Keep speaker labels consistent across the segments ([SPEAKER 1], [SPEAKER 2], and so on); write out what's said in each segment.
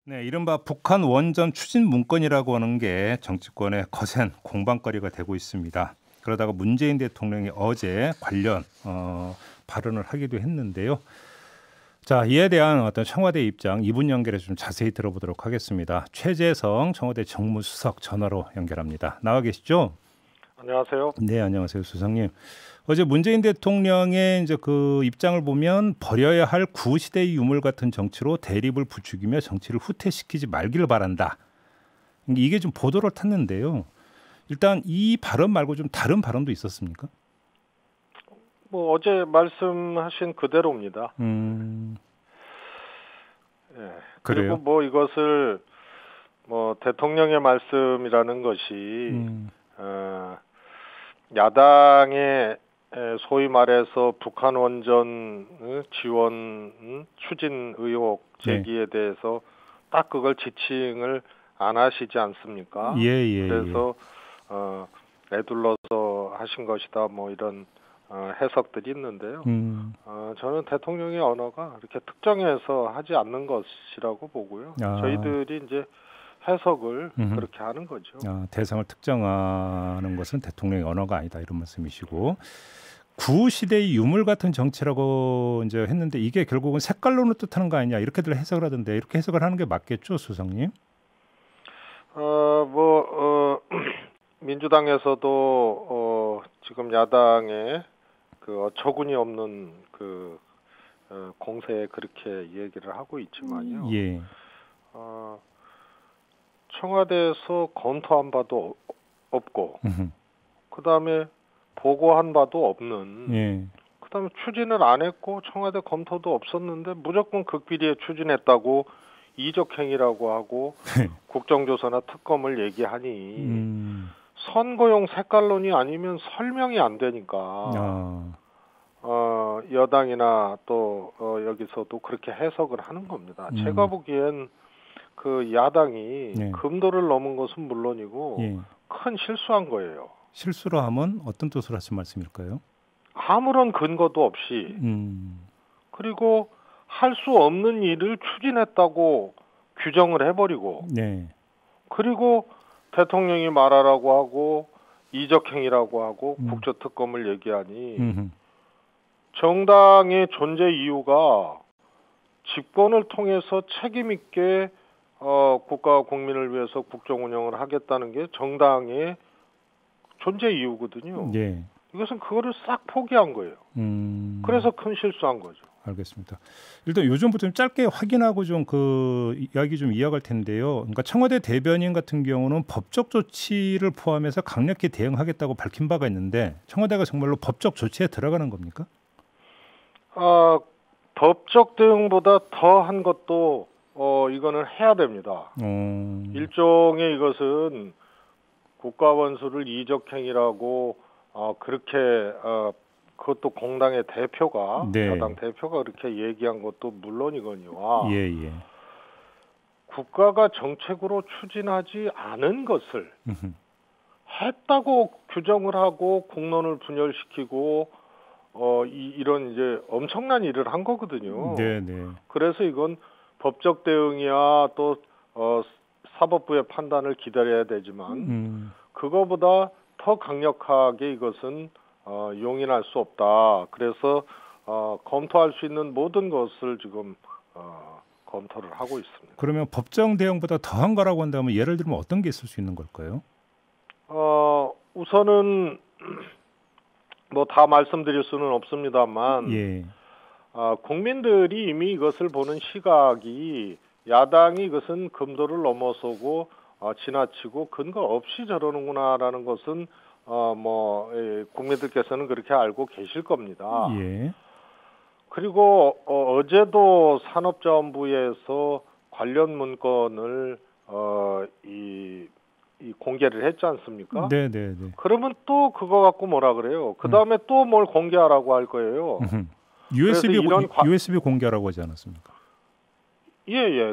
[SPEAKER 1] 네, 이른바 북한 원전 추진 문건이라고 하는 게 정치권의 거센 공방거리가 되고 있습니다. 그러다가 문재인 대통령이 어제 관련 발언을 하기도 했는데요. 자, 이에 대한 어떤 청와대 입장 2분 연결해서 좀 자세히 들어보도록 하겠습니다. 최재성 청와대 정무수석 전화로 연결합니다. 나와 계시죠?
[SPEAKER 2] 안녕하세요.
[SPEAKER 1] 네, 안녕하세요, 수석님. 어제 문재인 대통령의 이제 그 입장을 보면 버려야 할 구시대의 유물 같은 정치로 대립을 부추기며 정치를 후퇴시키지 말기를 바란다. 이게 좀 보도를 탔는데요. 일단 이 발언 말고 좀 다른 발언도 있었습니까?
[SPEAKER 2] 뭐 어제 말씀하신 그대로입니다. 예.
[SPEAKER 1] 그래요?
[SPEAKER 2] 그리고 뭐 이것을 뭐 대통령의 말씀이라는 것이 야당의 소위 말해서 북한 원전 지원 추진 의혹 제기에 대해서 딱 그걸 지칭을 안 하시지 않습니까? 그래서 내둘러서 하신 것이다 뭐 이런 해석들이 있는데요. 저는 대통령의 언어가 이렇게 특정해서 하지 않는 것이라고 보고요. 저희들이 이제 해석을 그렇게 하는 거죠.
[SPEAKER 1] 대상을 특정하는 것은 대통령의 언어가 아니다 이런 말씀이시고 구시대의 유물 같은 정치라고 이제 했는데 이게 결국은 색깔론을 뜻하는 거 아니냐 이렇게들 해석을 하던데 이렇게 해석을 하는 게 맞겠죠, 수석님?
[SPEAKER 2] 민주당에서도 지금 야당의 그 어처구니 없는 그 공세에 그렇게 얘기를 하고 있지만요.
[SPEAKER 1] 예.
[SPEAKER 2] 청와대에서 검토한 바도 없고, 그 다음에 보고한 바도 없는, 그 다음에 추진을 안 했고 청와대 검토도 없었는데 무조건 극비리에 추진했다고 이적행위라고 하고 국정조사나 특검을 얘기하니 선거용 색깔론이 아니면 설명이 안 되니까 여당이나 또 여기서도 그렇게 해석을 하는 겁니다. 제가 보기엔 그 야당이 금도를 넘은 것은 물론이고 큰 실수한 거예요.
[SPEAKER 1] 실수로 하면 어떤 뜻으로 하신 말씀일까요?
[SPEAKER 2] 아무런 근거도 없이 그리고 할 수 없는 일을 추진했다고 규정을 해버리고 그리고 대통령이 말하라고 하고 이적행위라고 하고 국조특검을 얘기하니 정당의 존재 이유가 집권을 통해서 책임 있게 국가와 국민을 위해서 국정 운영을 하겠다는 게 정당의 존재 이유거든요. 이것은 그거를 싹 포기한 거예요. 그래서 큰 실수한 거죠.
[SPEAKER 1] 알겠습니다. 일단 요즘부터 좀 짧게 확인하고 좀 그 이야기 좀 이어갈 텐데요. 그러니까 청와대 대변인 같은 경우는 법적 조치를 포함해서 강력히 대응하겠다고 밝힌 바가 있는데 청와대가 정말로 법적 조치에 들어가는 겁니까?
[SPEAKER 2] 법적 대응보다 더 한 것도 이거는 해야 됩니다. 일종의 이것은 국가원수를 이적행위라고 그렇게 그것도 공당의 대표가 야당 대표가 그렇게 얘기한 것도 물론이거니와 국가가 정책으로 추진하지 않은 것을 했다고 규정을 하고 국론을 분열시키고 이런 이제 엄청난 일을 한 거거든요. 그래서 이건 법적 대응이야 또 사법부의 판단을 기다려야 되지만 그거보다 더 강력하게 이것은 용인할 수 없다. 그래서 검토할 수 있는 모든 것을 지금 검토를 하고 있습니다.
[SPEAKER 1] 그러면 법정 대응보다 더한 거라고 한다면 예를 들면 어떤 게 있을 수 있는 걸까요?
[SPEAKER 2] 우선은 뭐 다 말씀드릴 수는 없습니다만 국민들이 이미 이것을 보는 시각이 야당이 이것은 금도를 넘어서고 지나치고 근거 없이 저러는구나라는 것은 국민들께서는 그렇게 알고 계실 겁니다. 그리고 어제도 산업자원부에서 관련 문건을 공개를 했지 않습니까? 그러면 또 그거 갖고 뭐라 그래요? 그 다음에 또 뭘 공개하라고 할 거예요.
[SPEAKER 1] USB 공개하라고 하지 않았습니까?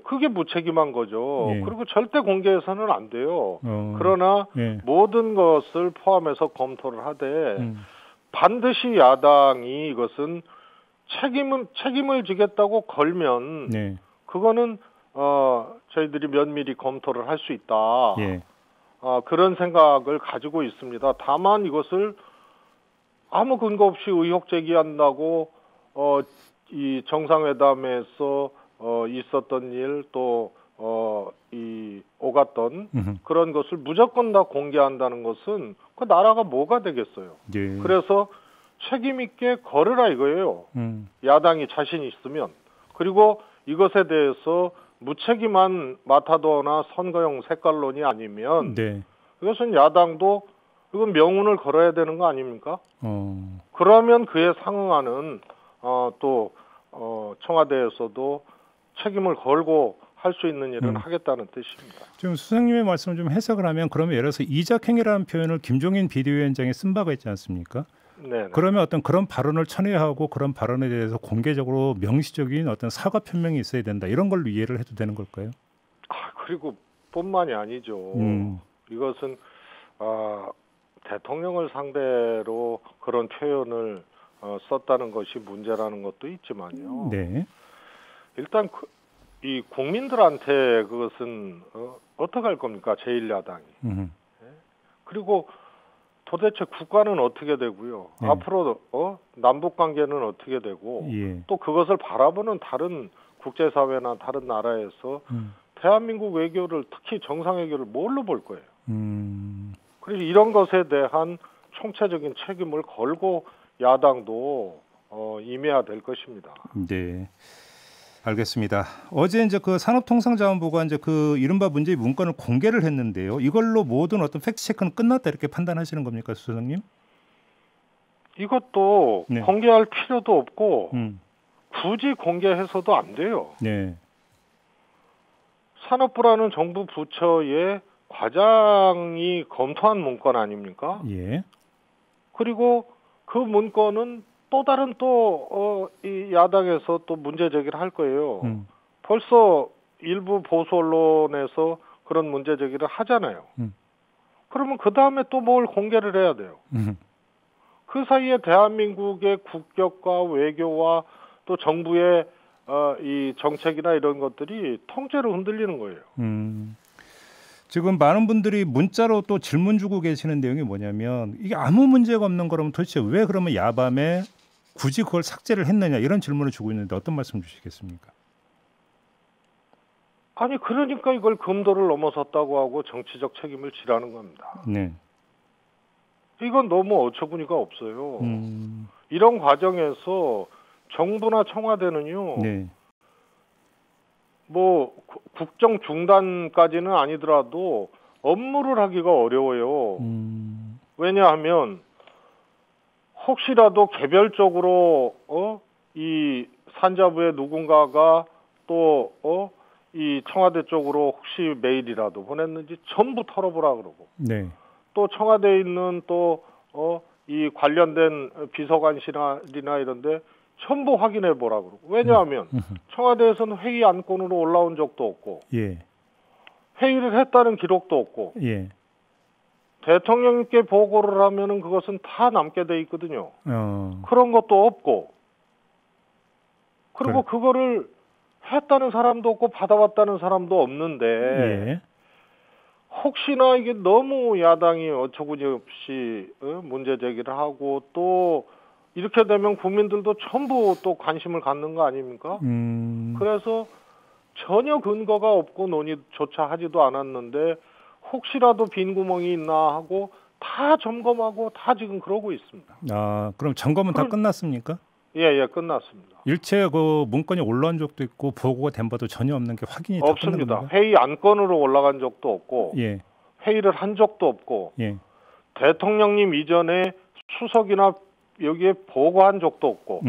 [SPEAKER 2] 그게 무책임한 거죠. 그리고 절대 공개해서는 안 돼요. 그러나 모든 것을 포함해서 검토를 하되 반드시 야당이 이것은 책임을 지겠다고 걸면 그거는 저희들이 면밀히 검토를 할 수 있다.
[SPEAKER 1] 예.
[SPEAKER 2] 그런 생각을 가지고 있습니다. 다만 이것을 아무 근거 없이 의혹 제기한다고 이 정상회담에서 있었던 일 또 이 오갔던 그런 것을 무조건 다 공개한다는 것은 그 나라가 뭐가 되겠어요.
[SPEAKER 1] 예.
[SPEAKER 2] 그래서 책임 있게 걸으라 이거예요. 야당이 자신 있으면. 그리고 이것에 대해서 무책임한 마타도어나 선거용 색깔론이 아니면
[SPEAKER 1] 네.
[SPEAKER 2] 이것은 야당도 이건 명운을 걸어야 되는 거 아닙니까? 그러면 그에 상응하는 또 청와대에서도 책임을 걸고 할 수 있는 일은 하겠다는 뜻입니다.
[SPEAKER 1] 지금 수석님의 말씀을 좀 해석을 하면 그러면 예를 들어서 이적행위라는 표현을 김종인 비대위원장이 쓴 바가 있지 않습니까?
[SPEAKER 2] 네.
[SPEAKER 1] 그러면 어떤 그런 발언을 천회하고 그런 발언에 대해서 공개적으로 명시적인 어떤 사과 표명이 있어야 된다. 이런 걸로 이해를 해도 되는 걸까요?
[SPEAKER 2] 그리고 뿐만이 아니죠. 이것은 대통령을 상대로 그런 표현을 썼다는 것이 문제라는 것도 있지만요.
[SPEAKER 1] 네.
[SPEAKER 2] 일단 이 국민들한테 그것은 어떻게 할 겁니까? 제1야당이. 그리고 도대체 국가는 어떻게 되고요.
[SPEAKER 1] 네.
[SPEAKER 2] 앞으로 남북관계는 어떻게 되고
[SPEAKER 1] 예. 또
[SPEAKER 2] 그것을 바라보는 다른 국제사회나 다른 나라에서 대한민국 외교를 특히 정상외교를 뭘로 볼 거예요. 그래서 이런 것에 대한 총체적인 책임을 걸고 야당도 임해야 될 것입니다.
[SPEAKER 1] 네. 알겠습니다. 어제 이제 그 산업통상자원부가 이제 그 이른바 문제의 문건을 공개를 했는데요. 이걸로 모든 어떤 팩트 체크는 끝났다 이렇게 판단하시는 겁니까, 수석님?
[SPEAKER 2] 이것도
[SPEAKER 1] 네.
[SPEAKER 2] 공개할 필요도 없고 굳이 공개해서도 안 돼요.
[SPEAKER 1] 네.
[SPEAKER 2] 산업부라는 정부 부처의 과장이 검토한 문건 아닙니까?
[SPEAKER 1] 예.
[SPEAKER 2] 그리고 그 문건은 또 다른 이 야당에서 또 문제 제기를 할 거예요. 벌써 일부 보수 언론에서 그런 문제 제기를 하잖아요. 그러면 그 다음에 또 뭘 공개를 해야 돼요. 그 사이에 대한민국의 국격과 외교와 또 정부의 이 정책이나 이런 것들이 통째로 흔들리는 거예요.
[SPEAKER 1] 지금 많은 분들이 문자로 또 질문 주고 계시는 내용이 뭐냐면 이게 아무 문제가 없는 거라면 도대체 왜 그러면 야밤에 굳이 그걸 삭제를 했느냐 이런 질문을 주고 있는데 어떤 말씀 주시겠습니까?
[SPEAKER 2] 아니 그러니까 이걸 금도를 넘어섰다고 하고 정치적 책임을 지라는 겁니다.
[SPEAKER 1] 네.
[SPEAKER 2] 이건 너무 어처구니가 없어요. 이런 과정에서 정부나 청와대는요.
[SPEAKER 1] 네.
[SPEAKER 2] 뭐 국정 중단까지는 아니더라도 업무를 하기가 어려워요. 왜냐하면 혹시라도 개별적으로 이 산자부의 누군가가 또 이 청와대 쪽으로 혹시 메일이라도 보냈는지 전부 털어보라 그러고
[SPEAKER 1] 네.
[SPEAKER 2] 또 청와대에 있는 또 이 관련된 비서관실이나 이런데 전부 확인해 보라 그러고 왜냐하면 청와대에서는 회의 안건으로 올라온 적도 없고
[SPEAKER 1] 예.
[SPEAKER 2] 회의를 했다는 기록도 없고
[SPEAKER 1] 예.
[SPEAKER 2] 대통령께 보고를 하면은 그것은 다 남게 돼 있거든요. 그런 것도 없고 그리고 그거를 했다는 사람도 없고 받아왔다는 사람도 없는데
[SPEAKER 1] 예.
[SPEAKER 2] 혹시나 이게 너무 야당이 어처구니 없이 문제 제기를 하고 또 이렇게 되면 국민들도 전부 또 관심을 갖는 거 아닙니까? 그래서 전혀 근거가 없고 논의조차 하지도 않았는데 혹시라도 빈 구멍이 있나 하고 다 점검하고 다 지금 그러고 있습니다.
[SPEAKER 1] 그럼 점검은 다 끝났습니까?
[SPEAKER 2] 예, 끝났습니다.
[SPEAKER 1] 일체 그 문건이 올라온 적도 있고 보고가 된 바도 전혀 없는 게 확인이
[SPEAKER 2] 없습니다.
[SPEAKER 1] 다 끝난 겁니까?
[SPEAKER 2] 회의 안건으로 올라간 적도 없고
[SPEAKER 1] 예.
[SPEAKER 2] 회의를 한 적도 없고
[SPEAKER 1] 예.
[SPEAKER 2] 대통령님 이전에 수석이나 여기에 보고한 적도 없고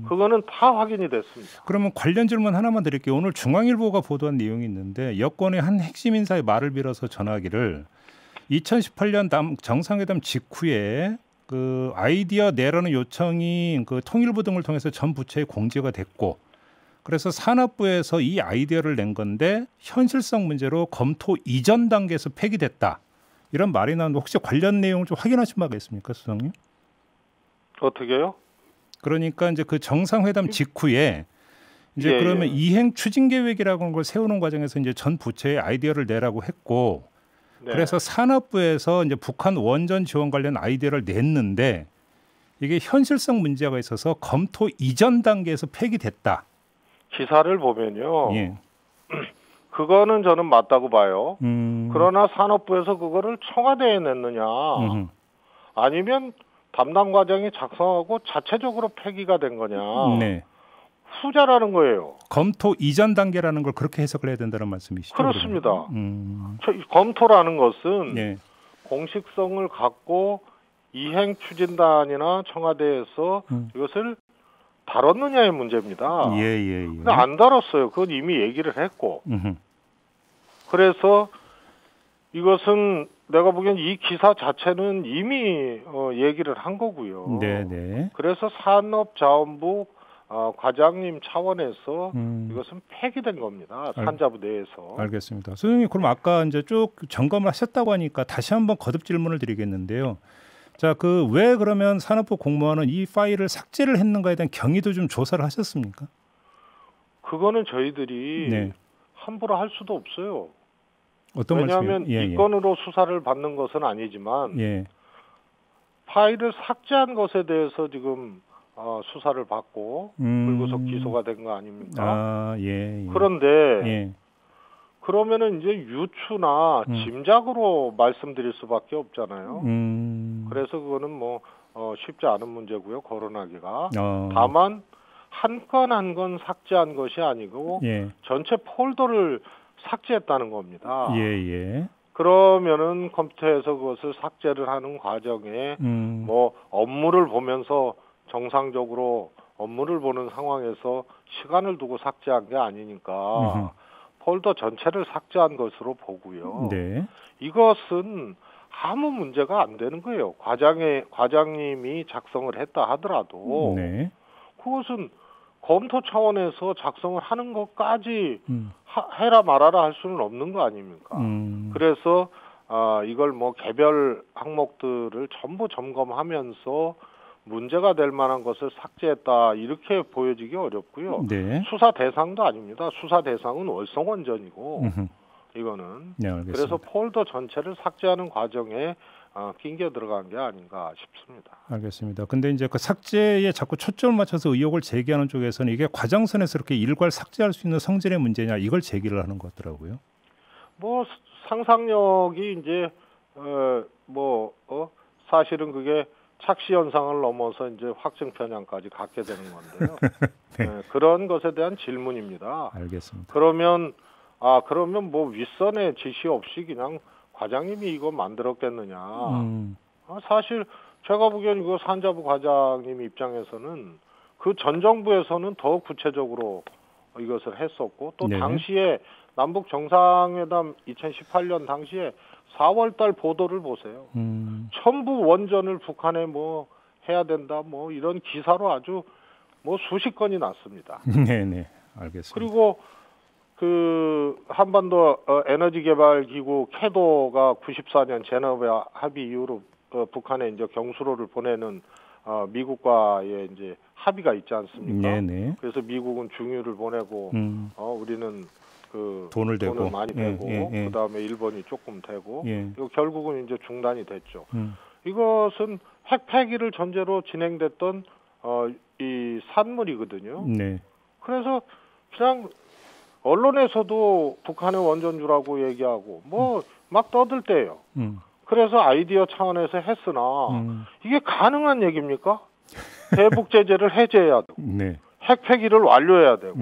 [SPEAKER 2] 그거는 다 확인이 됐습니다.
[SPEAKER 1] 그러면 관련 질문 하나만 드릴게요. 오늘 중앙일보가 보도한 내용이 있는데 여권의 한 핵심 인사의 말을 빌어서 전하기를 2018년 정상회담 직후에 그 아이디어 내라는 요청이 그 통일부 등을 통해서 전 부처에 공지가 됐고 그래서 산업부에서 이 아이디어를 낸 건데 현실성 문제로 검토 이전 단계에서 폐기됐다. 이런 말이 나오는데 혹시 관련 내용을 좀 확인하신 바가 있습니까, 수석님?
[SPEAKER 2] 어떻게요?
[SPEAKER 1] 그러니까 이제 그 정상회담 직후에 이제
[SPEAKER 2] 예,
[SPEAKER 1] 그러면
[SPEAKER 2] 예.
[SPEAKER 1] 이행 추진 계획이라고 하는 걸 세우는 과정에서 이제 전 부처에 아이디어를 내라고 했고,
[SPEAKER 2] 네.
[SPEAKER 1] 그래서 산업부에서 이제 북한 원전 지원 관련 아이디어를 냈는데 이게 현실성 문제가 있어서 검토 이전 단계에서 폐기됐다.
[SPEAKER 2] 기사를 보면요.
[SPEAKER 1] 예.
[SPEAKER 2] 그거는 저는 맞다고 봐요. 그러나 산업부에서 그거를 청와대에 냈느냐, 아니면 담당 과장이 작성하고 자체적으로 폐기가 된 거냐.
[SPEAKER 1] 네.
[SPEAKER 2] 후자라는 거예요.
[SPEAKER 1] 검토 이전 단계라는 걸 그렇게 해석을 해야 된다는 말씀이시죠?
[SPEAKER 2] 그렇습니다.
[SPEAKER 1] 이
[SPEAKER 2] 검토라는 것은
[SPEAKER 1] 네.
[SPEAKER 2] 공식성을 갖고 이행 추진단이나 청와대에서 이것을 다뤘느냐의 문제입니다.
[SPEAKER 1] 예.
[SPEAKER 2] 근데 안 다뤘어요. 그건 이미 얘기를 했고. 그래서 이것은 내가 보기엔 이 기사 자체는 이미 얘기를 한 거고요.
[SPEAKER 1] 네네.
[SPEAKER 2] 그래서 산업자원부 과장님 차원에서 이것은 폐기된 겁니다. 산자부 내에서.
[SPEAKER 1] 알겠습니다. 소장님, 그럼 아까 이제 쭉 점검을 하셨다고 하니까 다시 한번 거듭 질문을 드리겠는데요. 자, 그 왜 그러면 산업부 공무원은 이 파일을 삭제를 했는가에 대한 경위도 좀 조사를 하셨습니까?
[SPEAKER 2] 그거는 저희들이
[SPEAKER 1] 네.
[SPEAKER 2] 함부로 할 수도 없어요.
[SPEAKER 1] 어떤
[SPEAKER 2] 왜냐하면
[SPEAKER 1] 말씀이에요?
[SPEAKER 2] 이 건으로 수사를 받는 것은 아니지만
[SPEAKER 1] 예.
[SPEAKER 2] 파일을 삭제한 것에 대해서 지금 수사를 받고 불구속 기소가 된 거 아닙니까?
[SPEAKER 1] 예.
[SPEAKER 2] 그런데
[SPEAKER 1] 예.
[SPEAKER 2] 그러면은 이제 유추나 짐작으로 말씀드릴 수밖에 없잖아요. 그래서 그거는 뭐 쉽지 않은 문제고요. 거론하기가. 다만 한 건 한 건 삭제한 것이 아니고
[SPEAKER 1] 예.
[SPEAKER 2] 전체 폴더를 삭제했다는 겁니다.
[SPEAKER 1] 예.
[SPEAKER 2] 그러면은 컴퓨터에서 그것을 삭제를 하는 과정에 뭐 업무를 보면서 정상적으로 업무를 보는 상황에서 시간을 두고 삭제한 게 아니니까 폴더 전체를 삭제한 것으로 보고요.
[SPEAKER 1] 네.
[SPEAKER 2] 이것은 아무 문제가 안 되는 거예요. 과장님이 작성을 했다 하더라도
[SPEAKER 1] 네.
[SPEAKER 2] 그것은 검토 차원에서 작성을 하는 것까지 해라 말아라 할 수는 없는 거 아닙니까? 그래서 이걸 뭐 개별 항목들을 전부 점검하면서 문제가 될 만한 것을 삭제했다 이렇게 보여지기 어렵고요.
[SPEAKER 1] 네.
[SPEAKER 2] 수사 대상도 아닙니다. 수사 대상은 월성원전이고 이거는
[SPEAKER 1] 네, 알겠습니다.
[SPEAKER 2] 그래서 폴더 전체를 삭제하는 과정에 낑겨 들어간 게 아닌가 싶습니다.
[SPEAKER 1] 알겠습니다. 근데 이제 그 삭제에 자꾸 초점을 맞춰서 의혹을 제기하는 쪽에서는 이게 과정선에서 이렇게 일괄 삭제할 수 있는 성질의 문제냐 이걸 제기를 하는 것 같더라고요.
[SPEAKER 2] 뭐 상상력이 이제 사실은 그게 착시 현상을 넘어서 이제 확증 편향까지 갖게 되는 건데요. 네, 그런 것에 대한 질문입니다.
[SPEAKER 1] 알겠습니다.
[SPEAKER 2] 그러면 뭐 윗선의 지시 없이 그냥 과장님이 이거 만들었겠느냐. 사실 제가 보기엔 이거 산자부 과장님 입장에서는 그 전 정부에서는 더 구체적으로 이것을 했었고 또
[SPEAKER 1] 네.
[SPEAKER 2] 당시에 남북 정상회담 2018년 당시에 4월달 보도를 보세요. 전부 원전을 북한에 뭐 해야 된다 뭐 이런 기사로 아주 뭐 수십 건이 났습니다.
[SPEAKER 1] 네네, 알겠습니다.
[SPEAKER 2] 그리고 그 한반도 에너지 개발 기구 캐도가 94년 제네바 합의 이후로 북한에 이제 경수로를 보내는 미국과의 이제 합의가 있지 않습니까?
[SPEAKER 1] 네네.
[SPEAKER 2] 그래서 미국은 중유를 보내고 우리는 그
[SPEAKER 1] 돈을
[SPEAKER 2] 많이 대고 그다음에 일본이 조금 대고 이거 결국은 이제 중단이 됐죠. 이것은 핵 폐기를 전제로 진행됐던 이 산물이거든요.
[SPEAKER 1] 네.
[SPEAKER 2] 그래서 그냥 언론에서도 북한의 원전주라고 얘기하고 뭐 막 떠들대요. 그래서 아이디어 차원에서 했으나 이게 가능한 얘기입니까? 대북 제재를 해제해야 되고
[SPEAKER 1] 네.
[SPEAKER 2] 핵 폐기를 완료해야 되고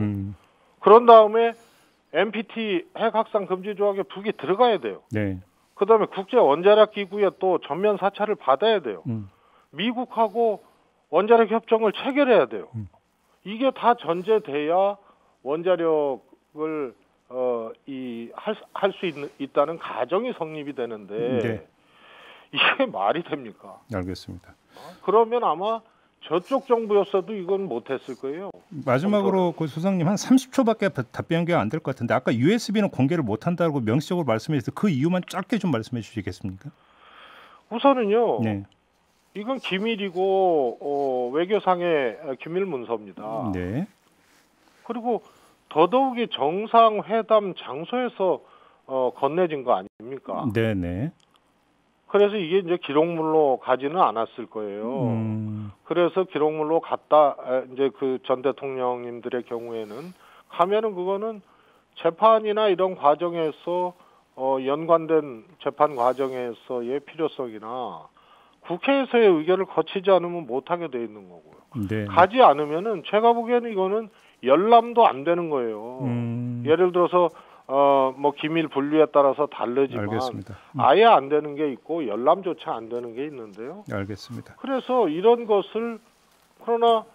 [SPEAKER 2] 그런 다음에 NPT 핵 확산 금지 조약에 북이 들어가야 돼요.
[SPEAKER 1] 네.
[SPEAKER 2] 그다음에 국제 원자력 기구에 또 전면 사찰을 받아야 돼요. 미국하고 원자력 협정을 체결해야 돼요. 이게 다 전제돼야 원자력을 할 수 있다는 가정이 성립이 되는데
[SPEAKER 1] 네.
[SPEAKER 2] 이게 말이 됩니까?
[SPEAKER 1] 알겠습니다.
[SPEAKER 2] 그러면 아마 저쪽 정부였어도 이건 못했을 거예요.
[SPEAKER 1] 마지막으로 그 소장님 한 30초밖에 답변이 안 될 것 같은데 아까 USB는 공개를 못한다고 명시적으로 말씀해 주셔서 그 이유만 짧게 좀 말씀해 주시겠습니까?
[SPEAKER 2] 우선은요.
[SPEAKER 1] 네.
[SPEAKER 2] 이건 기밀이고 외교상의 기밀 문서입니다.
[SPEAKER 1] 네.
[SPEAKER 2] 그리고 더더욱이 정상회담 장소에서 건네진 거 아닙니까?
[SPEAKER 1] 네네.
[SPEAKER 2] 그래서 이게 이제 기록물로 가지는 않았을 거예요. 그래서 기록물로 갔다 이제 그 전 대통령님들의 경우에는 가면은 그거는 재판이나 이런 과정에서 연관된 재판 과정에서의 필요성이나 국회에서의 의결을 거치지 않으면 못하게 돼 있는 거고요.
[SPEAKER 1] 네.
[SPEAKER 2] 가지 않으면은 제가 보기에는 이거는 열람도 안 되는 거예요. 예를 들어서 뭐 기밀 분류에 따라서 다르지만
[SPEAKER 1] 알겠습니다.
[SPEAKER 2] 아예 안 되는 게 있고 열람조차 안 되는 게 있는데요.
[SPEAKER 1] 알겠습니다.
[SPEAKER 2] 그래서 이런 것을 그러나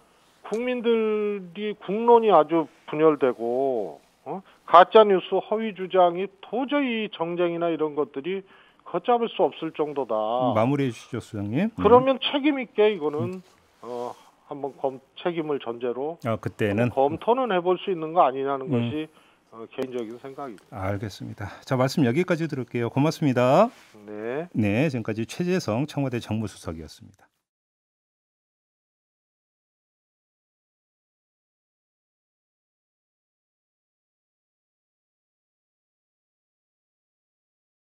[SPEAKER 2] 국민들이 국론이 아주 분열되고 가짜 뉴스 허위 주장이 도저히 정쟁이나 이런 것들이 걷잡을 수 없을 정도다.
[SPEAKER 1] 마무리해 주시죠, 수장님.
[SPEAKER 2] 그러면 책임 있게 이거는 한번 책임을 전제로
[SPEAKER 1] 그때는
[SPEAKER 2] 검토는 해볼 수 있는 거 아니냐는 것이 개인적인 생각입니다.
[SPEAKER 1] 알겠습니다. 자, 말씀 여기까지 들을게요. 고맙습니다.
[SPEAKER 2] 네.
[SPEAKER 1] 네, 지금까지 최재성 청와대 정무수석이었습니다.